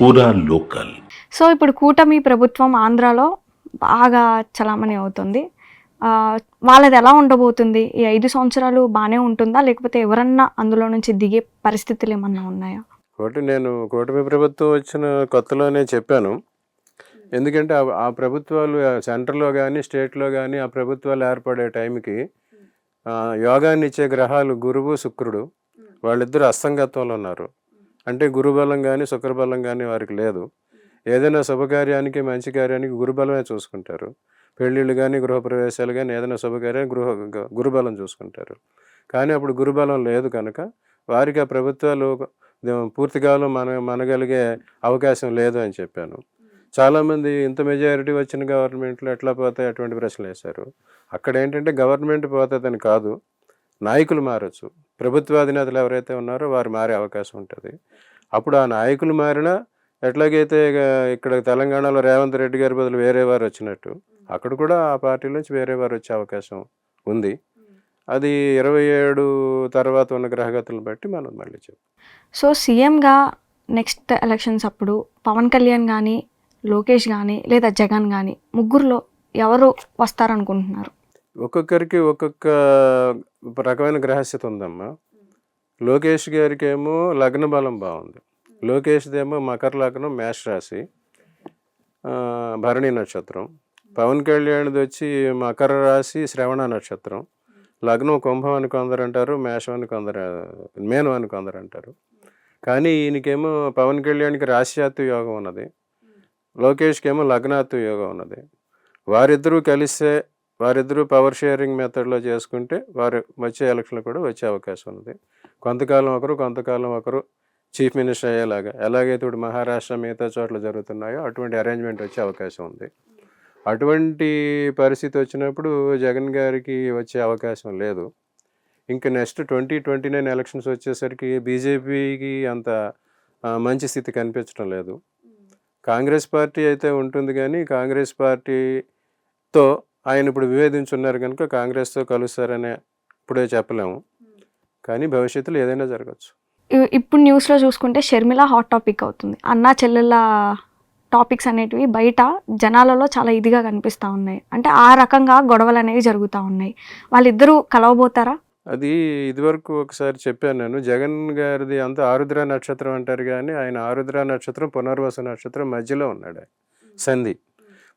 పూరా local. So ఇప్పుడు కూటమి ప్రభుత్వం ఆంధ్రాలో బాగా చలామణి అవుతుంది. వాళ్ళది ఎలా ఉండబోతుంది? ఈ 5 సంవత్సరాలు బాగానే ఉంటుందా? లేకపోతే ఎవరన్నా అందులో నుంచి దిగే పరిస్థితులు ఏమన్నా ఉన్నాయా? నేను కూటమి ప్రభుత్వం వచ్చిన కొత్తలోనే చెప్పాను. ఎందుకంటే ఆ ప్రభుత్వాలు సెంటర్‌లో గానీ, స్టేట్‌లో గానీ ఆ ప్రభుత్వాలు ఏర్పడే టైంకి యోగాన్ని ఇచ్చే గ్రహాలు గురువు, శుక్రుడు వాళ్ళిద్దరూ అస్తంగత్వంలో ఉన్నారు. అంటే గురుబలం గానీ, శుక్రబలం గానీ వారికి లేదు. ఏదైనా శుభకార్యానికి, మంచి కార్యానికి గురుబలమే చూసుకుంటారు. పెళ్ళిళ్ళు గానీ, గృహప్రవేశాలు గానీ ఏదైనా శుభకార్యానికి గురుబలం చూసుకుంటారు. కానీ అప్పుడు గురుబలం లేదు కనుక వారికి ఆ ప్రభుత్వాలు పూర్తికాలం మనగలిగే అవకాశం లేదు అని చెప్పాను. చాలామంది ఇంత మెజారిటీ వచ్చిన గవర్నమెంట్లు ఎట్లా పోతాయి అటువంటి ప్రశ్నలు వేశారు. అక్కడ ఏంటంటే గవర్నమెంట్ పోతుందని కాదు, నాయకులు మారచ్చు. ప్రభుత్వాధినేతలు ఎవరైతే ఉన్నారో వారు మారే అవకాశం ఉంటుంది. అప్పుడు ఆ నాయకులు మారినా ఎట్లాగైతే ఇక్కడ తెలంగాణలో రేవంత్ రెడ్డి గారి బదులు వేరే వారు వచ్చినట్టు అక్కడ కూడా ఆ పార్టీ నుంచి వేరే వారు వచ్చే అవకాశం ఉంది. అది 27 తర్వాత ఉన్న గ్రహగతులను బట్టి మనం మళ్ళీ చెప్తాం. సో సీఎంగా నెక్స్ట్ ఎలక్షన్స్ అప్పుడు పవన్ కళ్యాణ్ కానీ, లోకేష్ కానీ, లేదా జగన్ కానీ ముగ్గురులో ఎవరు వస్తారనుకుంటున్నారు? ఒక్కొక్కరికి ఒక్కొక్క రకమైన గ్రహస్థితి ఉందమ్మా. లోకేష్ గారికి ఏమో లగ్న బలం బాగుంది. లోకేష్దేమో మకర లగ్నం, మేష రాశి, భరణి నక్షత్రం. పవన్ కళ్యాణ్ది వచ్చి మకర రాశి, శ్రవణ నక్షత్రం. లగ్నం కుంభం అని కొందరు అంటారు, మేషం అని కొందరు, మేనం అని కొందరు అంటారు. కానీ ఈయనకేమో పవన్ కళ్యాణ్కి రాశ్యాత్తు యోగం ఉన్నది, లోకేష్కి ఏమో లగ్నాత్తు యోగం ఉన్నది. వారిద్దరూ కలిస్తే వారిద్దరూ పవర్ షేరింగ్ మెథడ్లో చేసుకుంటే వారు వచ్చే ఎలక్షన్లు కూడా వచ్చే అవకాశం ఉంది. కొంతకాలం ఒకరు, కొంతకాలం ఒకరు చీఫ్ మినిస్టర్ అయ్యేలాగా ఎలాగైతే ఇప్పుడు మహారాష్ట్ర మిగతా చోట్ల జరుగుతున్నాయో అటువంటి అరేంజ్మెంట్ వచ్చే అవకాశం ఉంది. అటువంటి పరిస్థితి వచ్చినప్పుడు జగన్ గారికి వచ్చే అవకాశం లేదు. ఇంకా నెక్స్ట్ 2029 ఎలక్షన్స్ వచ్చేసరికి బీజేపీకి అంత మంచి స్థితి కనిపించడం లేదు. కాంగ్రెస్ పార్టీ అయితే ఉంటుంది, కానీ కాంగ్రెస్ పార్టీతో ఆయన ఇప్పుడు విభేదించున్నారు కనుక కాంగ్రెస్తో కలుస్తారనే ఇప్పుడే చెప్పలేము, కానీ భవిష్యత్తులో ఏదైనా జరగచ్చు. ఇప్పుడు న్యూస్లో చూసుకుంటే షర్మిల హాట్ టాపిక్ అవుతుంది. అన్నా చెల్లెళ్ళ టాపిక్స్ అనేటివి బయట జనాలలో చాలా ఇదిగా కనిపిస్తూ ఉన్నాయి. అంటే ఆ రకంగా గొడవలు అనేవి జరుగుతూ ఉన్నాయి. వాళ్ళిద్దరూ కలవబోతారా? అది ఇదివరకు ఒకసారి చెప్పాను నేను. జగన్ గారిది అంతా ఆరుద్ర నక్షత్రం అంటారు, కానీ ఆయన ఆరుద్ర నక్షత్రం పునర్వసు నక్షత్రం మధ్యలో ఉన్నాడు. సంధి.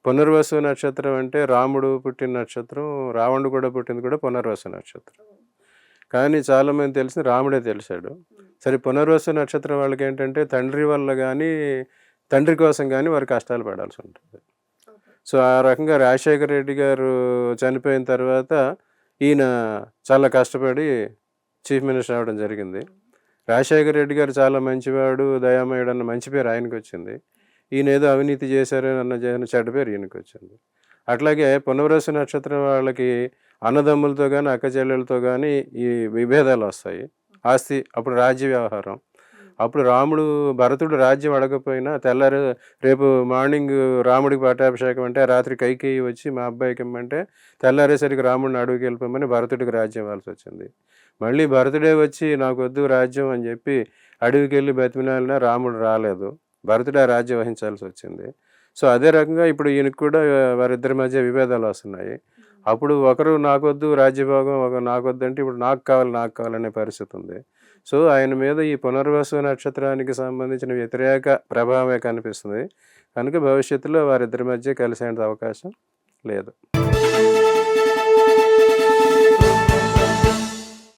పునర్వసు నక్షత్రం అంటే రాముడు పుట్టిన నక్షత్రం, రావణుడు కూడా పుట్టింది కూడా పునర్వసు నక్షత్రం. కానీ చాలామంది తెలిసి రాముడే తెలిసాడు. సరే, పునర్వసు నక్షత్రం వాళ్ళకి ఏంటంటే తండ్రి వల్ల కానీ, తండ్రి కోసం కానీ వారు కష్టాలు పడాల్సి ఉంటుంది. సో ఆ రకంగా రాజశేఖర రెడ్డి గారు చనిపోయిన తర్వాత ఈయన చాలా కష్టపడి చీఫ్ మినిస్టర్ అవ్వడం జరిగింది. రాజశేఖర రెడ్డి గారు చాలా మంచివాడు, దయామయుడు అన్న మంచి పేరు ఆయనకు వచ్చింది. ఈయన ఏదో అవినీతి చేశారని అన్న చెడ్డ పేరు ఈయనకు వచ్చింది. అట్లాగే పునర్వసు నక్షత్రం వాళ్ళకి అన్నదమ్ములతో కానీ, అక్క చెల్లెలతో కానీ ఈ విభేదాలు వస్తాయి. ఆస్తి, అప్పుడు రాజ్య వ్యవహారం. అప్పుడు భరతుడు రాజ్యం అడగకపోయినా తెల్లారి రేపు మార్నింగ్ రాముడికి పట్టాభిషేకం అంటే రాత్రి కైకేయి వచ్చి మా అబ్బాయికి ఇమ్మంటే తెల్లారేసరికి రాముడిని అడవికి వెళ్ళిపోమని భరతుడికి రాజ్యం ఇవ్వాల్సి వచ్చింది. మళ్ళీ భరతుడే వచ్చి నాకు వద్దు రాజ్యం అని చెప్పి అడవికి వెళ్ళి బతిమిలాడినా రాముడు రాలేదు, భరతుడే ఆ రాజ్యం వహించాల్సి వచ్చింది. సో అదే రకంగా ఇప్పుడు ఈయనకు కూడా వారిద్దరి మధ్య విభేదాలు వస్తున్నాయి. అప్పుడు ఒకరు నాకొద్దు రాజ్యభోగం, ఒకరు నాకొద్దు అంటే ఇప్పుడు నాకు కావాలనే పరిస్థితి ఉంది. సో ఆయన మీద ఈ పునర్వసు నక్షత్రానికి సంబంధించిన వ్యతిరేక ప్రభావమే కనిపిస్తుంది కనుక భవిష్యత్తులో వారిద్దరి మధ్య కలిసే అవకాశం లేదు.